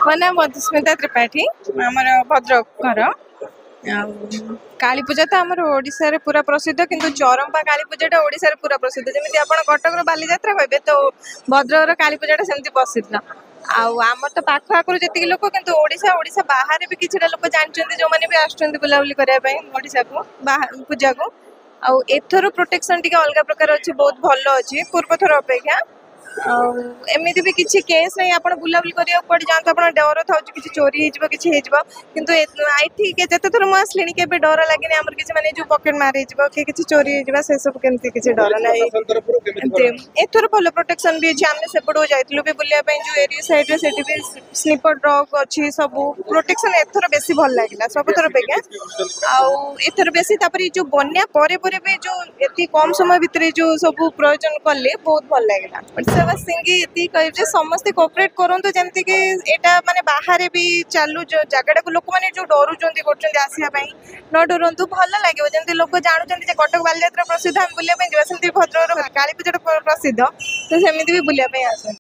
ମୋ ନାଁ ମଧୁସ୍ମିତା त्रिपाठी आमर भद्रक घर काली पूजा तो आमर ओडिशा पूरा प्रसिद्ध किंतु चरंपा काली पूजाटा ओडिशा पूरा प्रसिद्ध जमी आप कटक बालीजात्रा कहबे तो भद्रक काली पूजाटा सेमती प्रसिद्ध आमर तो पाख आखर जी लोक किंतु ओडिशा ओडिशा बाहर भी किसी लोक जानते जो मैंने भी आसुच्चंदी बुलाबुली करने ओडिशा को पूजा को आउ एथर प्रोटेक्शन टी अलग प्रकार अच्छे बहुत भल अच्छी पूर्व थर अपेक्षा एमती भी किसी केस नहीं आप बुलाबुली करा पड़े जाते आप डर था कि चोरी किसी किंतु आई जिते थर मुसली के डर लगे आम किसी मैंने जो पकेट मार कि चोरी से सब केमती किसी डर ना एथर भल प्रोटेक्शन भी अच्छी आम सेपट जाइलु भी बुलाया जो एरिया साइड से भी स्लीपर ड्रग अच्छी सब प्रोटेक्शन एथर बेसी भल लगे सब थर अपेक्षा आथर बेसी जो बन्या पर भी जो ये कम समय भितर जो सब प्रयोजन कले बहुत भल लगे कह समस्ते कोऑपरेट करंतु जमती कि एटा माने बाहर भी चालू जो जगह को लोक मैंने जो डरुचंदी करचंदी आसिया पई न डरंतु भल लागे जमती लोक जानचंदी जे कटक बालीजात्रा प्रसिद्ध हम बुलिया पई जेबा सेमती भद्रक काली पूजा प्रसिद्ध तो सेमिति भी बुलिया पई आसे।